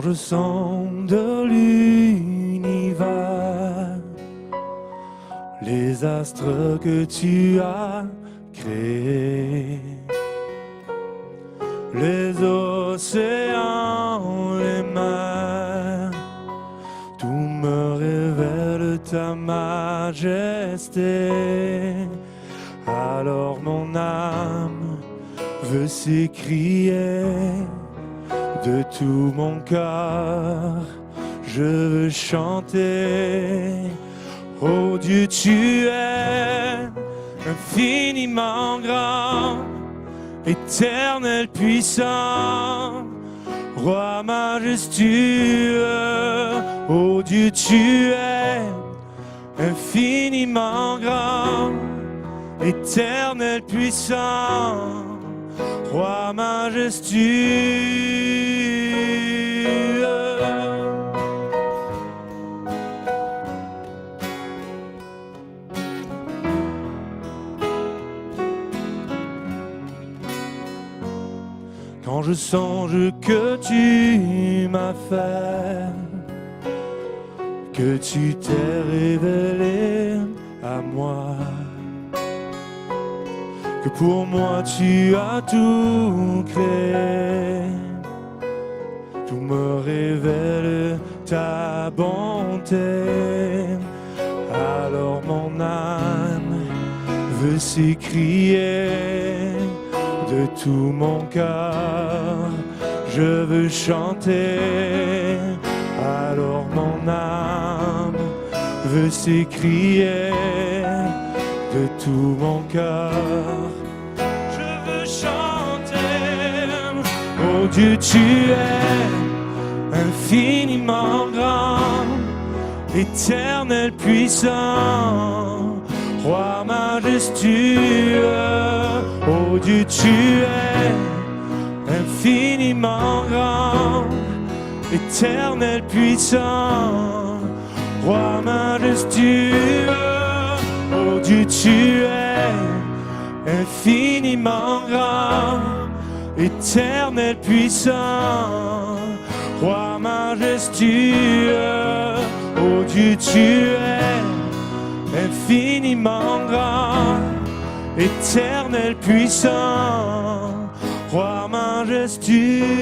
je sonde l'univers, les astres que tu as créés, les océans, les mers, tout me révèle ta majesté. Alors mon âme veut s'écrier de tout mon cœur, je veux chanter. Oh Dieu, tu es infiniment grand, éternel puissant, roi majestueux. Oh Dieu, tu es infiniment grand, éternel puissant, roi majestueux. Quand je songe que tu m'as fait, que tu t'es révélé à moi, que pour moi tu as tout créé, tout me révèle ta bonté. Alors mon âme veut s'écrier de tout mon cœur, je veux chanter. Alors mon âme veut s'écrier de tout mon cœur, je veux chanter. Oh Dieu, tu es infiniment grand, éternel puissant, roi majestueux. Oh Dieu, tu es infiniment grand, éternel puissant, roi majestueux. Oh Dieu, tu es infiniment grand, éternel puissant, roi majestueux. Oh Dieu, tu es infiniment grand, éternel puissant, roi majestueux.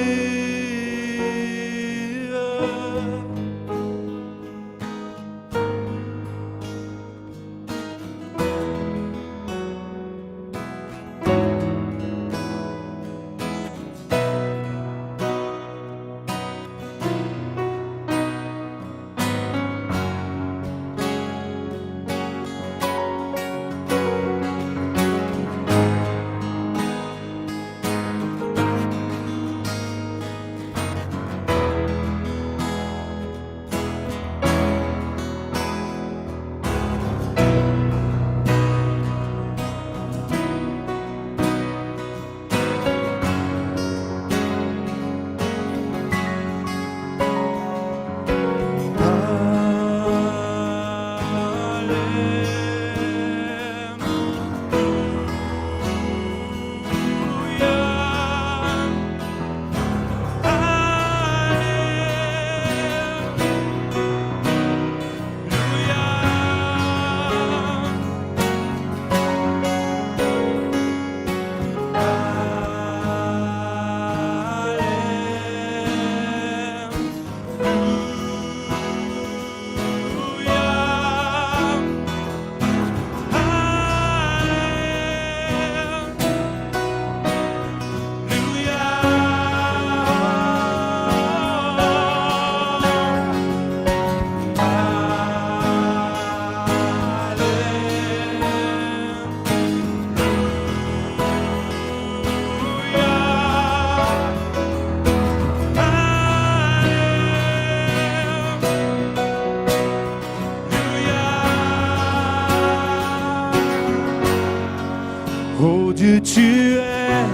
Oh Dieu, tu es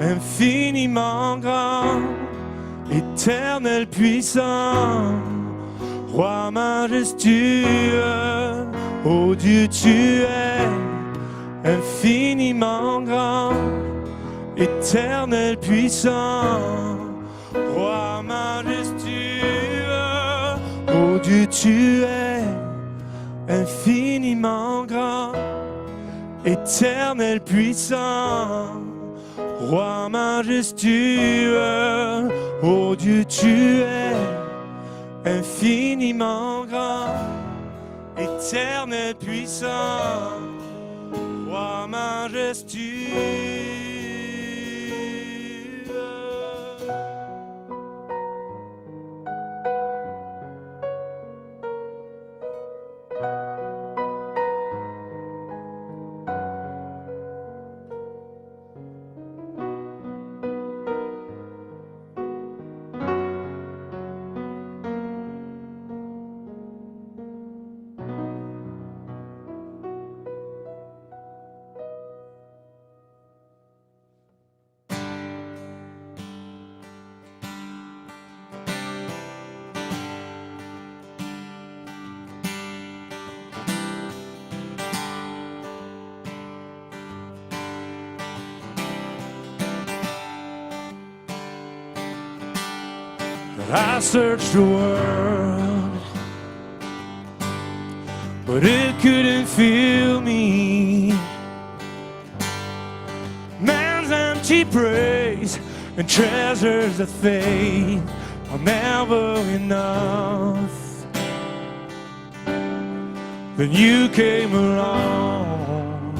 infiniment grand, éternel puissant, roi majestueux. Oh Dieu, tu es infiniment grand, éternel puissant, roi majestueux. Oh Dieu, tu es infiniment grand, éternel puissant, roi majestueux. Oh Dieu, tu es infiniment grand, éternel puissant, roi majestueux. I searched the world, but it couldn't fill me. Man's empty praise and treasures of faith are never enough. Then you came along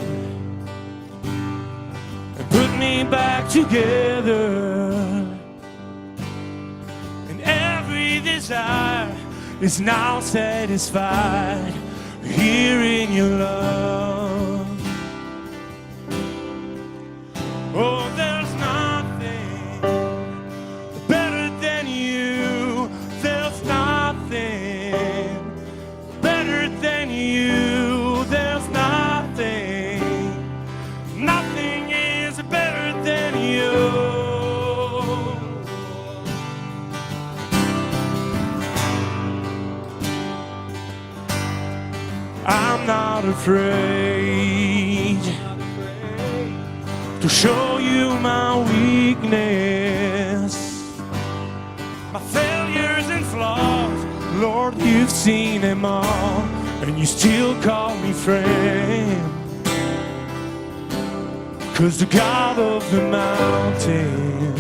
and put me back together. Desire is now satisfied here in your love. Oh, there's nothing better than you. There's nothing better than you. There's nothing. Nothing is better than you. I'm not afraid to show you my weakness, my failures and flaws. Lord, you've seen them all, and you still call me friend. 'Cause the God of the mountain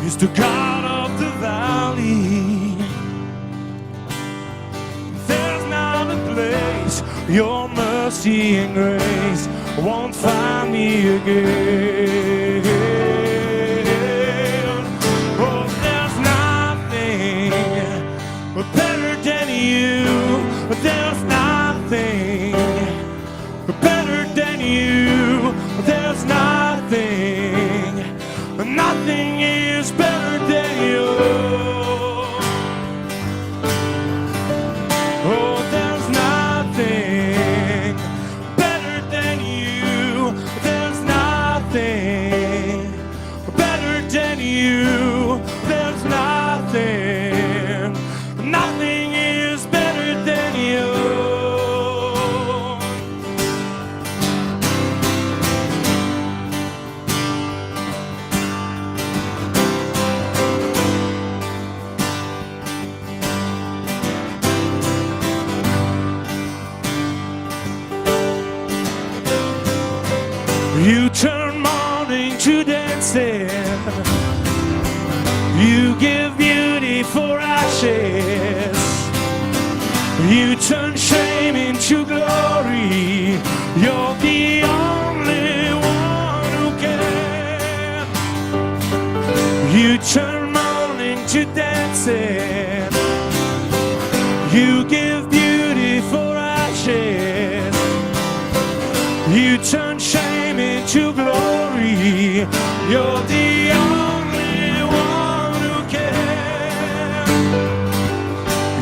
is the God of the valley. Your mercy and grace won't find me again. Oh, there's nothing better than you. There's nothing better than you. There's nothing. Nothing is better than you. Oh, there's nothing better than you. There's nothing better than you. There's nothing. Nothing is better than you. You turn mourning to dancing. You give beauty for ashes. You turn shame into glory. You're the only one who can. You turn mourning to dancing. You give beauty for ashes. You turn shame into glory. You're the only one who can.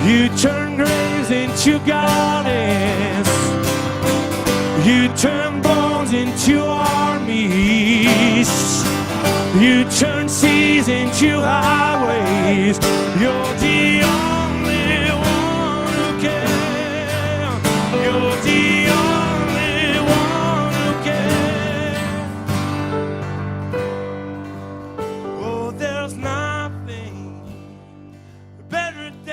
You turn graves into gardens. You turn bones into armies. You turn seas into highways. You're the only one who can. You're the only one who can. Oh, there's nothing better than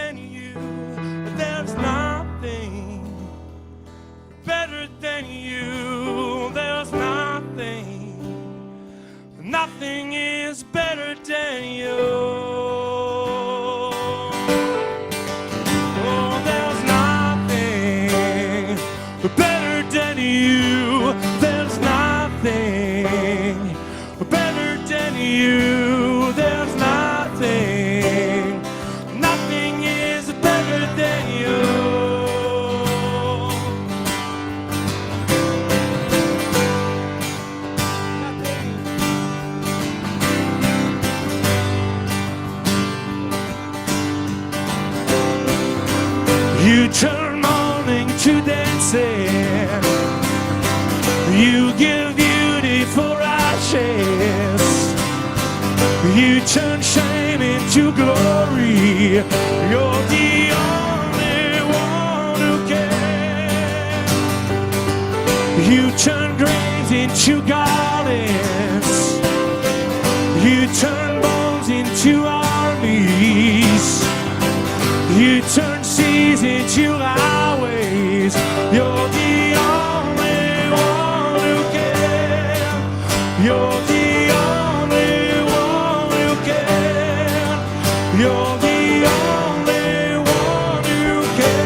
You turn mourning to dancing. You give beauty for ashes. You turn shame into glory. You're the only one who can. You turn graves into gardens. You turn bones into armies. You turn seas into highways. You're the only one who can. You're the only one who can. You're the only one who can.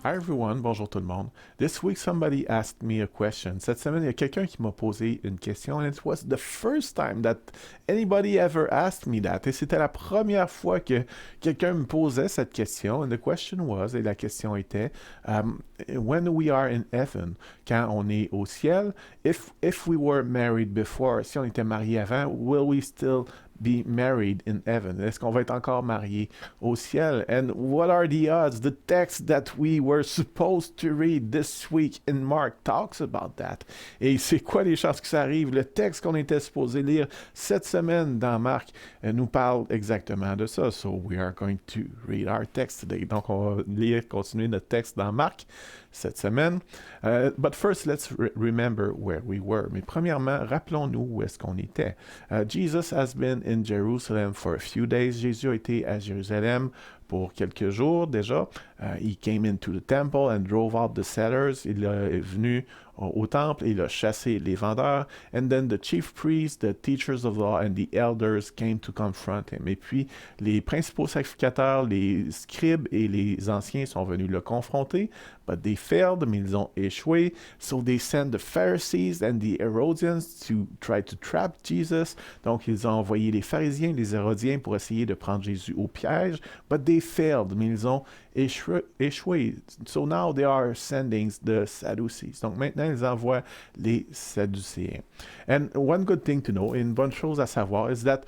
Hi everyone, bonjour tout le monde. This week somebody asked me a question. Cette semaine, il y a quelqu'un qui m'a posé une question and it was the first time that anybody ever asked me that. Et c'était la première fois que quelqu'un me posait cette question. And the question was, et la question était, when we are in heaven, quand on est au ciel, if we were married before, si on était marié avant, will we still be married in heaven? Est-ce qu'on va être encore marié au ciel? And what are the odds? The text that we were supposed to read this week in Mark talks about that. Et c'est quoi les chances que ça arrive? Le texte qu'on était supposé lire cette semaine dans Marc nous parle exactement de ça. So we are going to read our text today. Donc on va continuer notre texte dans Marc cette semaine. But first, let's remember where we were. Mais premièrement, rappelons-nous où est-ce qu'on était. Jesus has been in Jerusalem for a few days. Jésus a été à Jérusalem pour quelques jours déjà. He came into the temple and drove out the sellers. Il est venu au temple et il a chassé les vendeurs. And then the chief priests, the teachers of the law and the elders came to confront him. Et puis les principaux sacrificateurs, les scribes et les anciens sont venus le confronter. But they failed, mais ils ont échoué. So they sent the Pharisees and the Herodians to try to trap Jesus. Donc ils ont envoyé les pharisiens, les Hérodiens pour essayer de prendre Jésus au piège. But they failed, mais ils ont échoué. So now they are sending the Sadducees. Donc maintenant, ils envoient les Sadducéens. And one good thing to know, une bonne chose à savoir, is that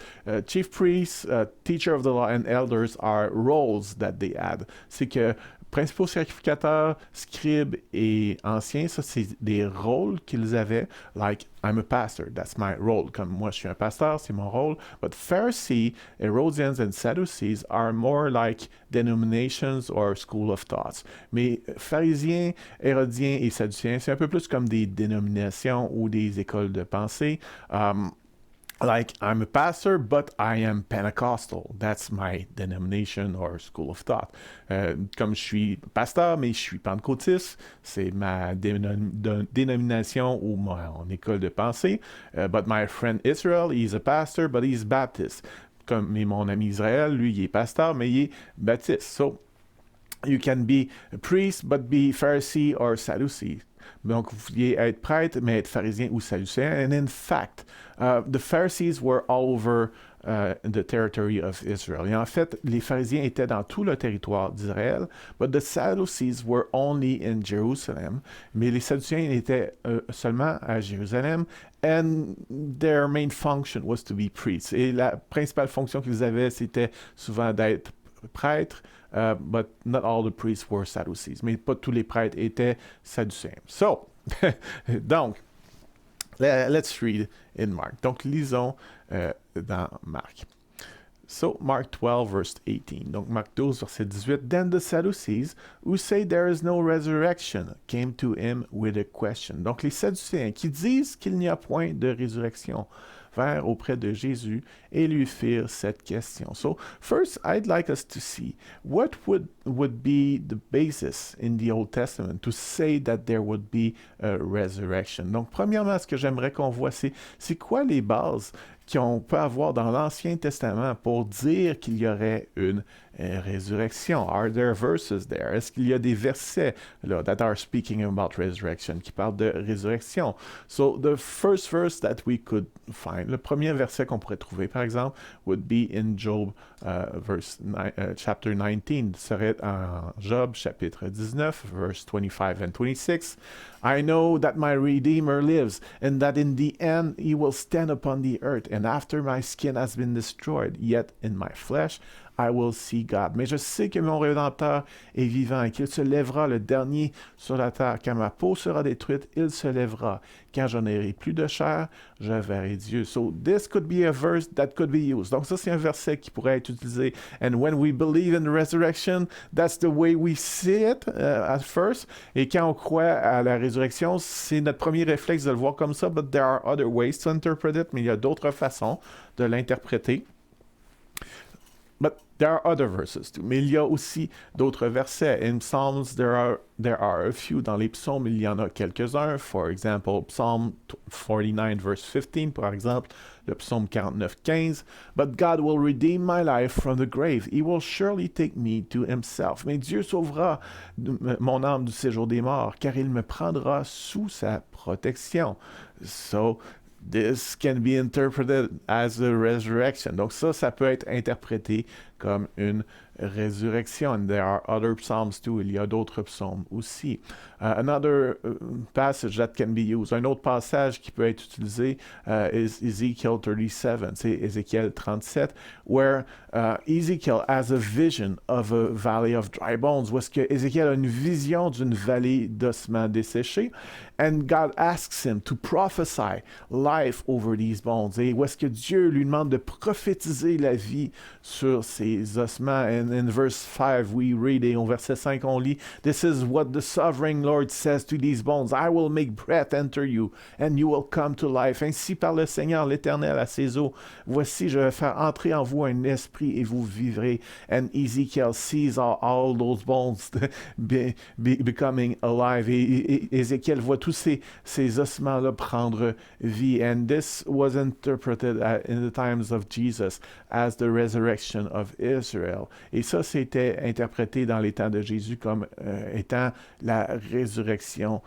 chief priests, teacher of the law, and elders are roles that they had. C'est que principaux sacrificateurs, scribes et anciens, ça c'est des rôles qu'ils avaient. Like, I'm a pastor, that's my role. Comme moi je suis un pasteur, c'est mon rôle. But Pharisee, Herodians and Sadducees are more like denominations or school of thoughts. Mais pharisiens, hérodiens et sadducéens, c'est un peu plus comme des dénominations ou des écoles de pensée. Like, I'm a pastor, but I am Pentecostal. That's my denomination or school of thought. Comme je suis pasteur, mais je suis pentecôtiste, c'est ma dénomination ou mon école de pensée. But my friend Israel, he's a pastor, but he's Baptist. Mais mon ami Israël, lui, il est pasteur, mais il est baptiste. So, you can be a priest, but be Pharisee or Sadducee. Donc, vous pouviez être prêtre, mais être pharisien ou sadducéen. And in fact, the Pharisees were all over the territory of Israel. Et en fait, les pharisiens étaient dans tout le territoire d'Israël, but the Sadducees were only in Jerusalem. Mais les sadducéens étaient seulement à Jérusalem. And their main function was to be priests. Et la principale fonction qu'ils avaient, c'était souvent d'être prêtres. But not all the priests were Sadducees. Mais pas tous les prêtres étaient sadducéens. So, donc, let's read in Mark. Donc, lisons dans Marc. So, Mark 12, verse 18. Donc, Marc 12, verset 18. Then the Sadducees, who say there is no resurrection, came to him with a question. Donc, les Sadducéens qui disent qu'il n'y a point de résurrection vinrent auprès de Jésus et lui firent cette question. So, first, I'd like us to see what would be the basis in the Old Testament to say that there would be a resurrection. Donc, premièrement, ce que j'aimerais qu'on voit, c'est quoi les bases qu'on peut avoir dans l'Ancien Testament pour dire qu'il y aurait une résurrection. Are there verses there? Est-ce qu'il y a des versets là that are speaking about resurrection, qui parlent de résurrection? So the first verse that we could find 9. Le premier verset qu'on pourrait trouver, par exemple, would be in Job chapter 19, serait en Job chapitre 19, verse 25 and 26. I know that my Redeemer lives, and that in the end he will stand upon the earth, and after my skin has been destroyed, yet in my flesh I will see God. Mais je sais que mon Rédempteur est vivant et qu'il se lèvera le dernier sur la terre. Quand ma peau sera détruite, il se lèvera. Quand je n'aurai plus de chair, je verrai Dieu. So this could be a verse that could be used. Donc ça, c'est un verset qui pourrait être utilisé. And when we believe in the resurrection, that's the way we see it at first. Et quand on croit à la résurrection, c'est notre premier réflexe de le voir comme ça. But there are other ways to interpret it. Mais il y a d'autres façons de l'interpréter. But there are other verses too. Mais il y a aussi d'autres versets. In Psalms, there are a few. Dans les psaumes, il y en a quelques-uns. For example, Psalm 49, verse 15, par exemple, le psaume 49, 15. But God will redeem my life from the grave. He will surely take me to himself. Mais Dieu sauvera mon âme du séjour des morts, car il me prendra sous sa protection. So, this can be interpreted as a resurrection. Donc ça peut être interprété comme une résurrection. And there are other psalms too. Il y a d'autres psaumes aussi. Another passage that can be used. Un autre passage qui peut être utilisé is Ezekiel 37. C'est Ézéchiel 37, where Ezekiel has a vision of a valley of dry bones. Où est-ce que Ézéchiel a une vision d'une vallée d'ossements desséchés. And God asks him to prophesy life over these bones. Et où est-ce que Dieu lui demande de prophétiser la vie sur ces ossements. And in verse 5, we read, et au verset 5, on lit, This is what the sovereign Lord says to these bones. I will make breath enter you, and you will come to life. Ainsi parle le Seigneur l'Éternel à ses eaux. Voici, je vais faire entrer en vous un esprit, et vous vivrez. And Ezekiel sees all those bones becoming alive. Et Ézéchiel voit tous ces ossements-là prendre vie. And this was interpreted in the times of Jesus as the resurrection of Israel. Et ça, c'était interprété dans les temps de Jésus comme étant la résurrection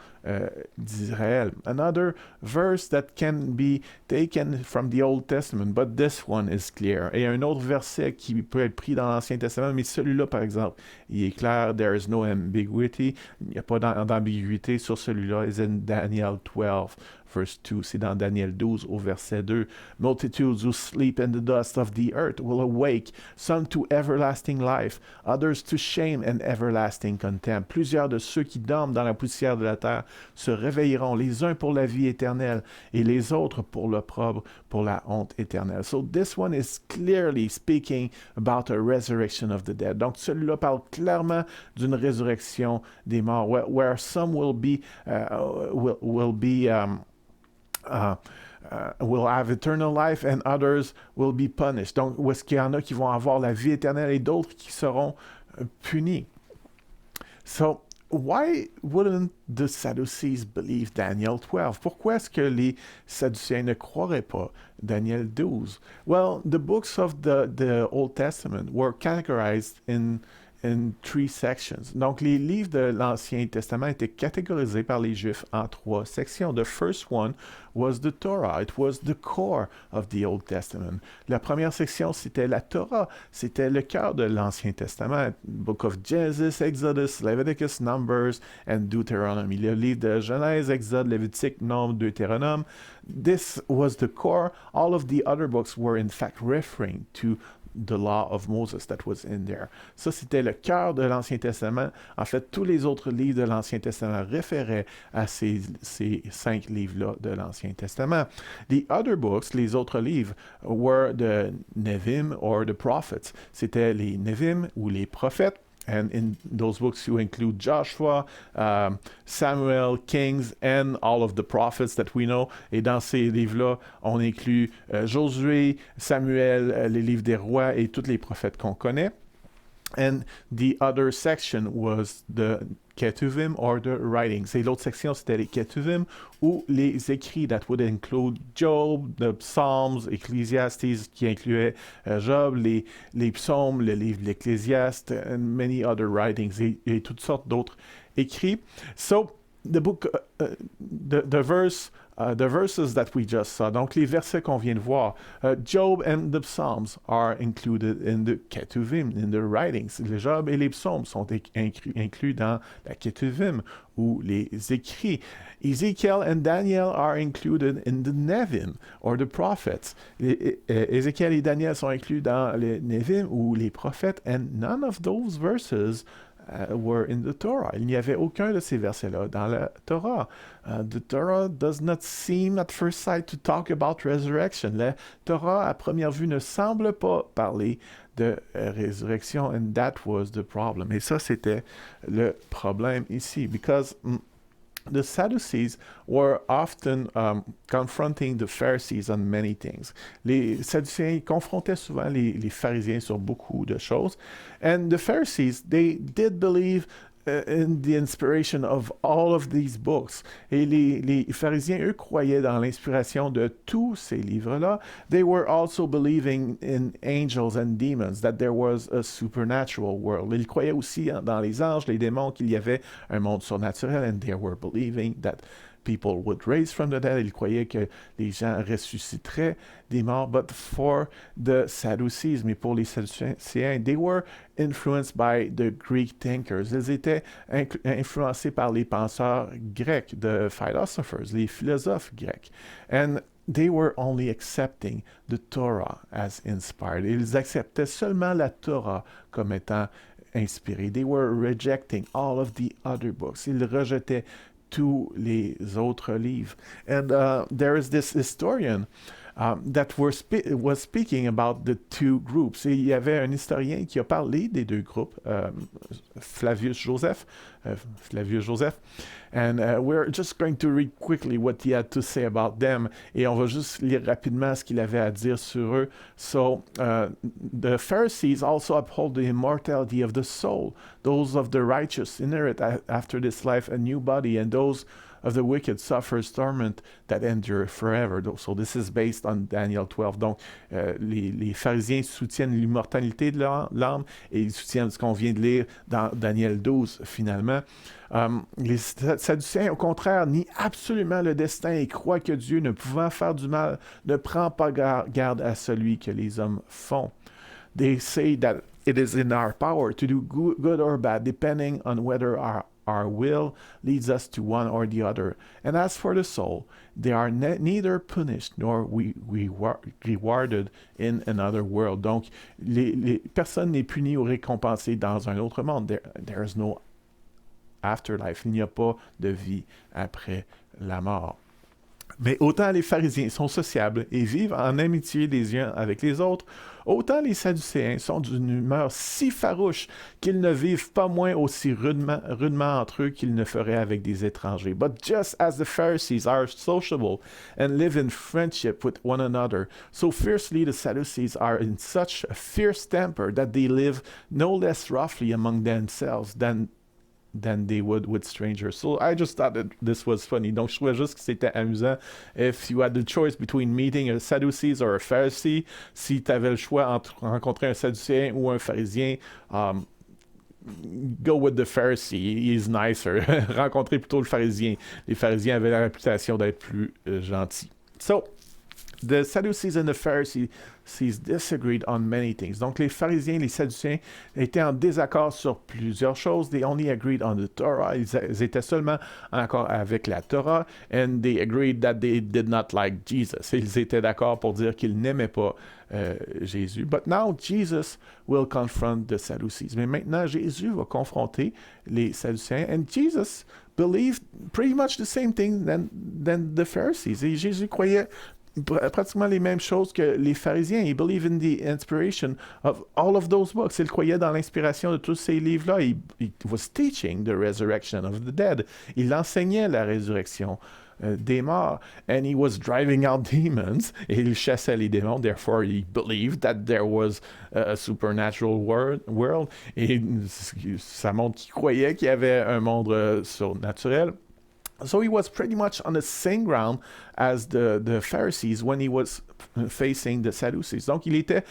d'Israël. Another verse that can be taken from the Old Testament, but this one is clear. Et un autre verset qui peut être pris dans l'Ancien Testament, mais celui-là, par exemple, il est clair, there is no ambiguity, il n'y a pas d'ambiguïté sur celui-là, is in Daniel 12. Verse 2, c'est dans Daniel 12 au verset 2. Multitudes who sleep in the dust of the earth will awake, some to everlasting life, others to shame and everlasting contempt. Plusieurs de ceux qui dorment dans la poussière de la terre se réveilleront, les uns pour la vie éternelle et les autres pour l'opprobre, pour la honte éternelle. So this one is clearly speaking about a resurrection of the dead. Donc celui-là parle clairement d'une résurrection des morts, where some will have eternal life and others will be punished. Donc, où est-ce qu'il y en a qui vont avoir la vie éternelle et d'autres qui seront punis? So, why wouldn't the Sadducees believe Daniel 12? Pourquoi est-ce que les Sadducéens ne croiraient pas Daniel 12? Well, the books of the Old Testament were categorized in three sections. Donc, les livres de l'Ancien Testament étaient catégorisés par les Juifs en trois sections. The first one was the Torah. It was the core of the Old Testament. La première section, c'était la Torah. C'était le cœur de l'Ancien Testament. Book of Genesis, Exodus, Leviticus, Numbers, and Deuteronomy. Le livre de Genèse, Exode, Lévitique, Nombre, Deutéronome. This was the core. All of the other books were in fact referring to the law of Moses that was in there. Ça, c'était le cœur de l'Ancien Testament. En fait, tous les autres livres de l'Ancien Testament référaient à ces 5 livres-là de l'Ancien Testament. The other books, les autres livres, were the Nevim or the prophets. C'était les Nevim ou les prophètes. And in those books, you include Joshua, Samuel, Kings, and all of the prophets that we know. Et dans ces livres-là, on inclut Josué, Samuel, les livres des rois et tous les prophètes qu'on connaît. And the other section was the Ketuvim or the writings. Et l'autre section, c'était les Ketuvim ou les écrits that would include Job, the Psalms, Ecclesiastes, qui incluait Job, les psaumes, le livre de l'Ecclésiaste, and many other writings, et toutes sortes d'autres écrits. So, the book, the verse the verses that we just saw, donc les versets qu'on vient de voir, Job and the Psalms are included in the Ketuvim, in the writings. Le Job et les psaumes sont inclus dans la Ketuvim, ou les écrits. Ezekiel and Daniel are included in the Nevim, or the prophets. Ezekiel et Daniel sont inclus dans les Nevim, ou les prophètes, and none of those verses were in the Torah. Il n'y avait aucun de ces versets-là dans la Torah. The Torah does not seem at first sight to talk about resurrection. La Torah, à première vue, ne semble pas parler de résurrection, and that was the problem. Et ça, c'était le problème ici, because the Sadducees were often confronting the Pharisees on many things. Les Sadducéens confrontaient souvent les pharisiens sur beaucoup de choses. And the Pharisees, they did believe in the inspiration of all of these books. Et les pharisiens, eux, croyaient dans l'inspiration de tous ces livres-là. They were also believing in angels and demons, that there was a supernatural world. Ils croyaient aussi dans les anges, les démons, qu'il y avait un monde surnaturel, and they were believing that people would raise from the dead. Ils croyaient que les gens ressusciteraient des morts. But for the Sadducees, mais pour les Sadducéens, they were influenced by the Greek thinkers. Ils étaient influencés par les penseurs grecs, the philosophers, les philosophes grecs. And they were only accepting the Torah as inspired. Ils acceptaient seulement la Torah comme étant inspirée. They were rejecting all of the other books. Ils rejetaient tous les autres livres. And there is this historian that was speaking about the two groups. Et il y avait un historien qui a parlé des deux groupes, Flavius Joseph. And we're just going to read quickly what he had to say about them. Et on va juste lire rapidement ce qu'il avait à dire sur eux. So, the Pharisees also uphold the immortality of the soul. Those of the righteous inherit after this life a new body, and those of the wicked suffers torment that endure forever. So this is based on Daniel 12. Donc, les pharisiens soutiennent l'immortalité de l'âme et ils soutiennent ce qu'on vient de lire dans Daniel 12, finalement. Les Sadducéens, au contraire, nient absolument le destin et croient que Dieu, ne pouvant faire du mal, ne prend pas garde à celui que les hommes font. They say that it is in our power to do good or bad, depending on whether our will leads us to one or the other. And as for the soul, they are neither punished nor rewarded in another world. Donc, personne n'est puni ou récompensé dans un autre monde. There is no afterlife. Il n'y a pas de vie après la mort. Mais autant les pharisiens sont sociables et vivent en amitié les uns avec les autres, autant les Sadducéens sont d'une humeur si farouche qu'ils ne vivent pas moins aussi rudement entre eux qu'ils ne feraient avec des étrangers. But just as the Pharisees are sociable and live in friendship with one another, so fiercely the Sadducees are in such a fierce temper that they live no less roughly among themselves than they would with strangers. So I just thought that this was funny. Donc, je trouvais juste que c'était amusant. If you had the choice between meeting a Sadducees or a Pharisee, si tu avais le choix entre rencontrer un Sadducéen ou un Pharisien, go with the Pharisee. He's nicer. Rencontrer plutôt le Pharisien. Les Pharisiens avaient la réputation d'être plus gentils. So, the Sadducees and the Pharisees disagreed on many things. Donc, les pharisiens et les sadducéens étaient en désaccord sur plusieurs choses. They only agreed on the Torah. Ils étaient seulement en accord avec la Torah. And they agreed that they did not like Jesus. Ils étaient d'accord pour dire qu'ils n'aimaient pas Jésus. But now Jesus will confront the Sadducees. Mais maintenant, Jésus va confronter les Sadducéens. And Jesus believed pretty much the same thing than the Pharisees. Et Jésus croyait pratiquement les mêmes choses que les pharisiens. He believed in the inspiration of all of those books. Il croyait dans l'inspiration de tous ces livres-là. He was teaching the resurrection of the dead. Il enseignait la résurrection des morts. And he was driving out demons. Et il chassait les démons. Therefore, he believed that there was a supernatural world. Et ça montre qu'il croyait qu'il y avait un monde surnaturel. So he was pretty much on the same ground as the Pharisees when he was facing the Sadducees. Donc, il était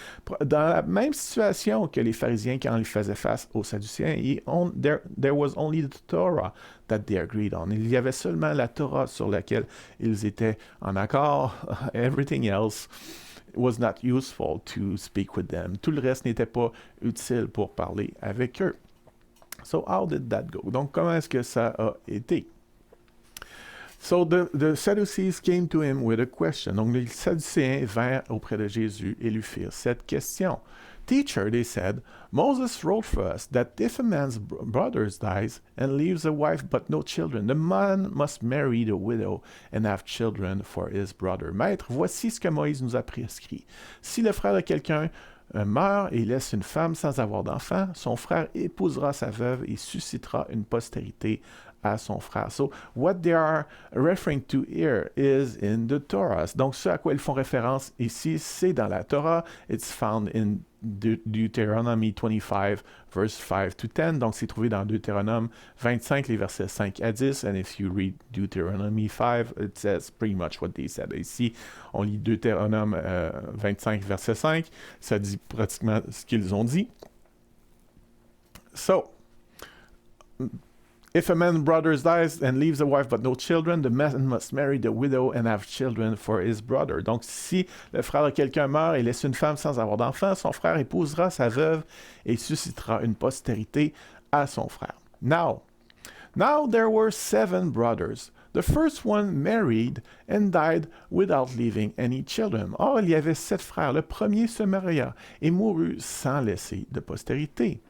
dans la même situation que les pharisiens quand ils faisaient face aux Sadducéens. There was only the Torah that they agreed on. Il y avait seulement la Torah sur laquelle ils étaient en accord. Everything else was not useful to speak with them. Tout le reste n'était pas utile pour parler avec eux. So how did that go? Donc, comment est-ce que ça a été? So the Sadducees came to him with a question. Donc les Sadducéens vinrent auprès de Jésus et lui firent cette question. Teacher, they said, Moses wrote for us that if a man's brother dies and leaves a wife but no children, the man must marry the widow and have children for his brother. Maître, voici ce que Moïse nous a prescrit. Si le frère de quelqu'un meurt et laisse une femme sans avoir d'enfant, son frère épousera sa veuve et suscitera une postérité à son frère. So, what they are referring to here is in the Torah. Donc, ce à quoi ils font référence ici, c'est dans la Torah. It's found in Deuteronomy 25, verse 5 to 10. Donc, c'est trouvé dans Deutéronome 25, les versets 5 à 10. And if you read Deuteronomy 5, it says pretty much what they said. Ici, on lit Deutéronome 25, verset 5. Ça dit pratiquement ce qu'ils ont dit. So, if a man's brother dies and leaves a wife but no children, the man must marry the widow and have children for his brother. Donc, si le frère de quelqu'un meurt et laisse une femme sans avoir d'enfant, son frère épousera sa veuve et suscitera une postérité à son frère. Now there were 7 brothers. The first one married and died without leaving any children. Or, il y avait 7 frères. Le premier se maria et mourut sans laisser de postérité.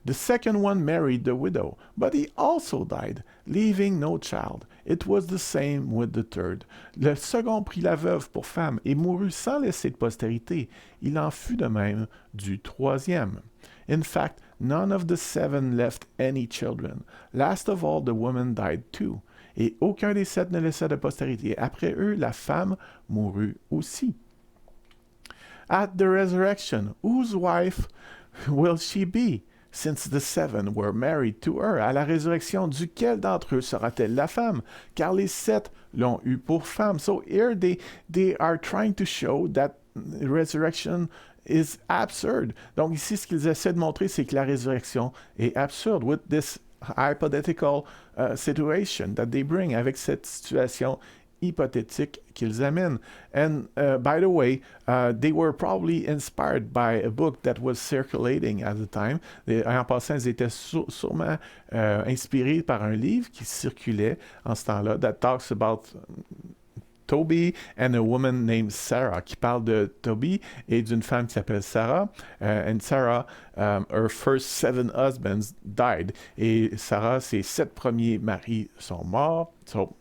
The second one married the widow, but he also died, leaving no child. It was the same with the third. Le second prit la veuve pour femme et mourut sans laisser de postérité. Il en fut de même du troisième. In fact, none of the 7 left any children. Last of all, the woman died too. Et aucun des 7 ne laissa de postérité. Après eux, la femme mourut aussi. At the resurrection, whose wife will she be? Since the 7 were married to her. À la résurrection, duquel d'entre eux sera-t-elle la femme? Car les 7 l'ont eue pour femme. So here they are trying to show that resurrection is absurd. Donc ici, ce qu'ils essaient de montrer, c'est que la résurrection est absurde. With this hypothetical situation that they bring, avec cette situation hypothétique qu'ils amènent. And by the way, they were probably inspired by a book that was circulating at the time. En passant, ils étaient sûrement inspirés par un livre qui circulait en ce temps-là, that talks about Toby and a woman named Sarah, qui parle de Toby et d'une femme qui s'appelle Sarah. And Sarah, her first 7 husbands died. Et Sarah, ses 7 premiers maris sont morts. So,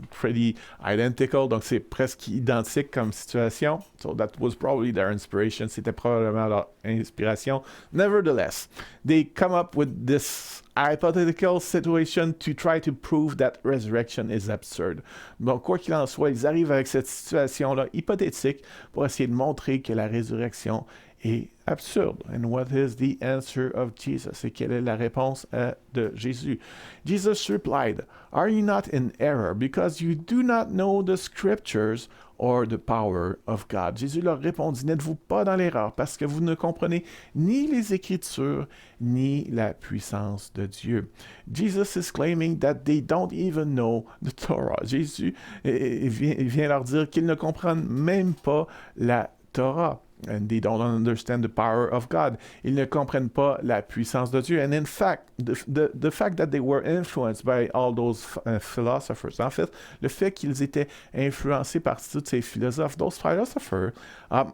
pretty identical, donc c'est presque identique comme situation. So that was probably their inspiration. C'était probablement leur inspiration. Nevertheless, they come up with this hypothetical situation to try to prove that resurrection is absurd. Donc, quoi qu'il en soit, ils arrivent avec cette situation-là hypothétique pour essayer de montrer que la résurrection est absurde. And what is the answer of Jesus? Et quelle est la réponse de Jésus? Jesus replied, Are you not in error because you do not know the scriptures or the power of God? Jésus leur répondit, N'êtes-vous pas dans l'erreur parce que vous ne comprenez ni les Écritures ni la puissance de Dieu? Jesus is claiming that they don't even know the Torah. Jésus vient leur dire qu'ils ne comprennent même pas la Torah. And they don't understand the power of God. Ils ne comprennent pas la puissance de Dieu. And in fact, the fact that they were influenced by all those philosophers, en fait, le fait qu'ils étaient influencés par tous ces philosophes, those philosophers,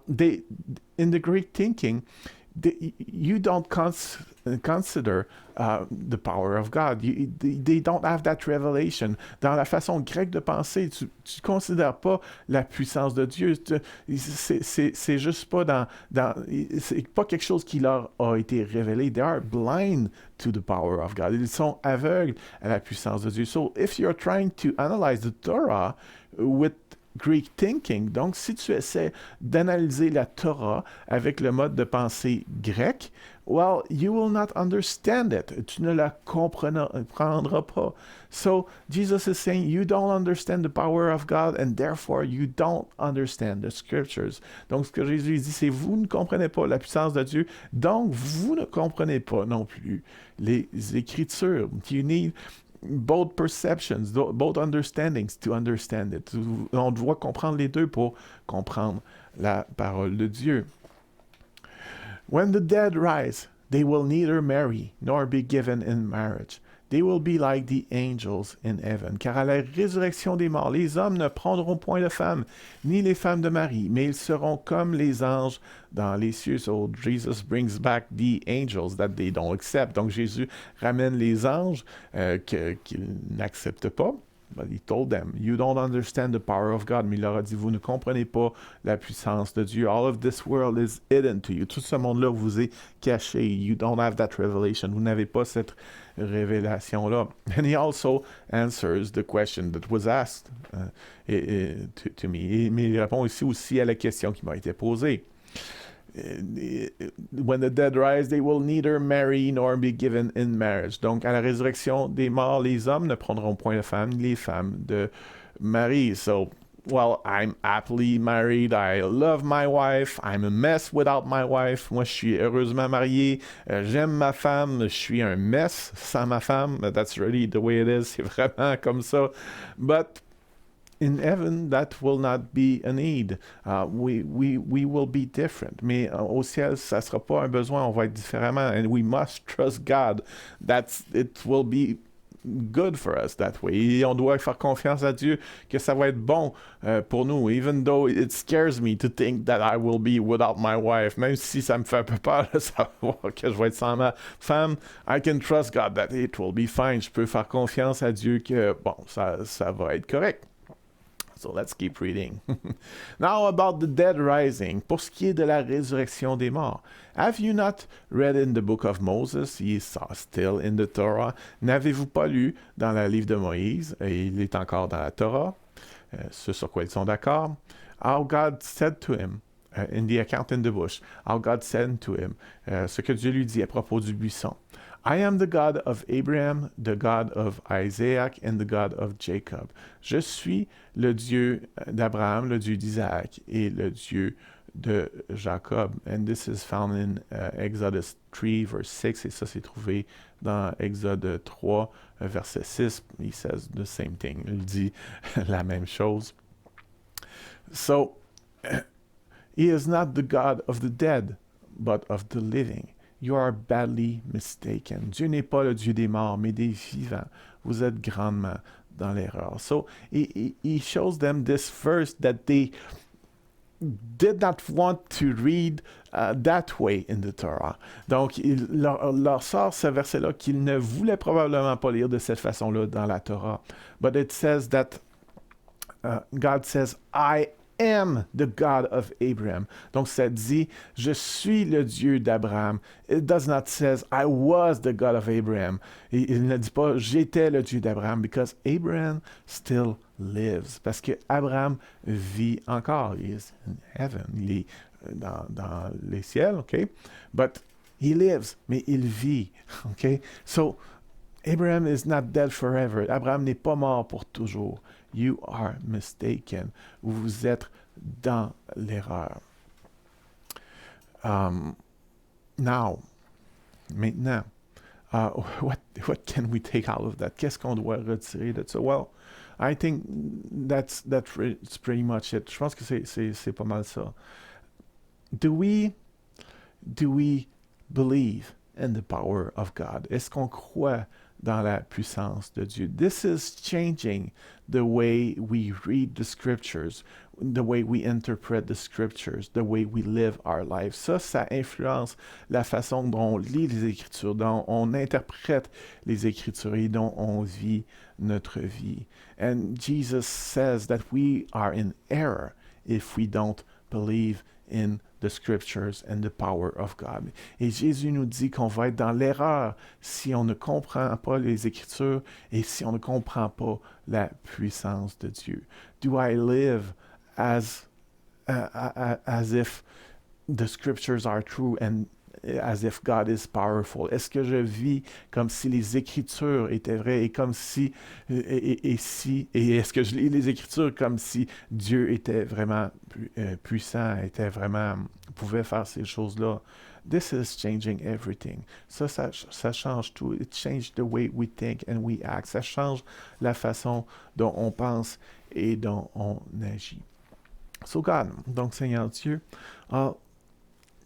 they, in the Greek thinking, you don't consider the power of God. They don't have that revelation. Dans la façon grecque de penser, tu ne considères pas la puissance de Dieu. C'est juste pas c'est pas quelque chose qui leur a été révélé. They are blind to the power of God. Ils sont aveugles à la puissance de Dieu. So if you're trying to analyze the Torah with Greek thinking. Donc, si tu essaies d'analyser la Torah avec le mode de pensée grec, well, you will not understand it. Tu ne la comprendras pas. So Jesus is saying, you don't understand the power of God and therefore you don't understand the scriptures. Donc ce que Jésus dit, c'est vous ne comprenez pas la puissance de Dieu, donc vous ne comprenez pas non plus les Écritures. You need both perceptions, both understandings to understand it. On doit comprendre les deux pour comprendre la parole de Dieu. When the dead rise, they will neither marry nor be given in marriage. They will be like the angels in heaven. Car à la résurrection des morts, les hommes ne prendront point de femmes, ni les femmes de mari, mais ils seront comme les anges dans les cieux. So Jesus brings back the angels that they don't accept. Donc Jésus ramène les anges qu'ils n'acceptent pas. But he told them, you don't understand the power of God. Mais il leur a dit, vous ne comprenez pas la puissance de Dieu. All of this world is hidden to you. Tout ce monde-là vous est caché. You don't have that revelation. Vous n'avez pas cette révélation-là. And he also answers the question that was asked to me. Mais il répond aussi à la question qui m'a été posée. When the dead rise, they will neither marry nor be given in marriage. Donc, à la résurrection des morts, les hommes ne prendront point de femmes, ni les femmes de mari. So, well, I'm happily married. I love my wife. I'm a mess without my wife. Moi, je suis heureusement marié. J'aime ma femme. Je suis un mess sans ma femme. That's really the way it is. C'est vraiment comme ça. But in heaven, that will not be a need. We will be different. Mais au ciel, ça ne sera pas un besoin. On va être différemment. And we must trust God. It will be good for us that way. Et on doit faire confiance à Dieu que ça va être bon pour nous. Even though it scares me to think that I will be without my wife. Même si ça me fait un peu peur de savoir que je vais être sans ma femme, I can trust God that it will be fine. Je peux faire confiance à Dieu que, bon, ça va être correct. So let's keep reading. Now about the dead rising. Pour ce qui est de la résurrection des morts. Have you not read in the book of Moses, he is still in the Torah? N'avez-vous pas lu dans le livre de Moïse, et il est encore dans la Torah, ce sur quoi ils sont d'accord? How God said to him, in the account in the bush, how God said to him, ce que Dieu lui dit à propos du buisson. I am the God of Abraham, the God of Isaac, and the God of Jacob. Je suis le Dieu d'Abraham, le Dieu d'Isaac, et le Dieu de Jacob. And this is found in Exodus 3, verse 6, et ça c'est trouvé dans Exode 3, verset 6. He says the same thing. Il dit la même chose. So, he is not the God of the dead, but of the living. You are badly mistaken. Dieu n'est pas le Dieu des morts, mais des vivants. Vous êtes grandement dans l'erreur. So, he shows them this verse that they did not want to read that way in the Torah. Donc, il leur sort ce verset-là qu'ils ne voulaient probablement pas lire de cette façon-là dans la Torah. But it says that God says, I am the God of Abraham. Donc, ça dit, je suis le Dieu d'Abraham. It does not says, I was the God of Abraham. Il ne dit pas, j'étais le Dieu d'Abraham, because Abraham still lives. Parce que Abraham vit encore. He is in heaven. Il est dans les ciels, OK? But he lives, mais il vit, OK? So, Abraham is not dead forever. Abraham n'est pas mort pour toujours. You are mistaken. Vous êtes dans l'erreur. Now, maintenant, what can we take out of that? Qu'est-ce qu'on doit retirer de ça? Well, I think that's pretty much it. Je pense que c'est pas mal ça. Do we believe in the power of God? Est-ce qu'on croit dans la puissance de Dieu? This is changing the way we read the scriptures, the way we interpret the scriptures, the way we live our lives. Ça influence la façon dont on lit les Écritures, dont on interprète les Écritures et dont on vit notre vie. And Jesus says that we are in error if we don't believe in the scriptures and the power of God. Et Jésus nous dit qu'on va être dans l'erreur si on ne comprend pas les Écritures et si on ne comprend pas la puissance de Dieu. Do I live as if the scriptures are true and as if God is powerful? Est-ce que je vis comme si les Écritures étaient vraies et comme si, et est-ce que je lis les Écritures comme si Dieu était vraiment puissant, était vraiment, pouvait faire ces choses-là? This is changing everything. Ça change tout. It changes the way we think and we act. Ça change la façon dont on pense et dont on agit. So God, donc Seigneur Dieu,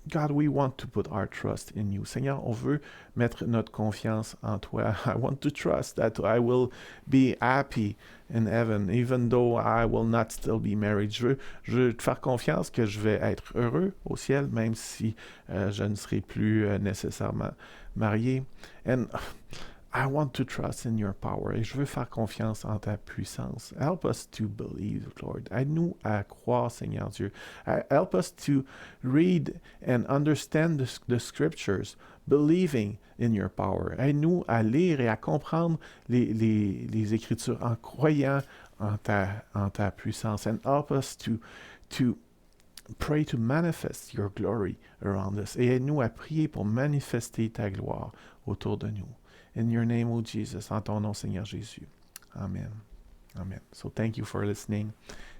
God, we want to put our trust in you. Seigneur, on veut mettre notre confiance en toi. I want to trust that I will be happy in heaven, even though I will not still be married. Je veux te faire confiance que je vais être heureux au ciel, même si je ne serai plus nécessairement marié. And I want to trust in your power. Et je veux faire confiance en ta puissance. Help us to believe, Lord. Aide-nous à croire, Seigneur Dieu. Help us to read and understand the scriptures, believing in your power. Aide-nous à lire et à comprendre les Écritures en croyant en ta puissance. And help us to pray to manifest your glory around us. Et aide-nous à prier pour manifester ta gloire autour de nous. In your name, O Jesus, en ton nom, Seigneur Jésus. Amen. Amen. So thank you for listening,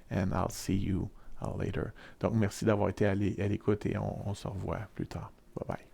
and I'll see you later. Donc, merci d'avoir été à l'écoute et on se revoit plus tard. Bye bye.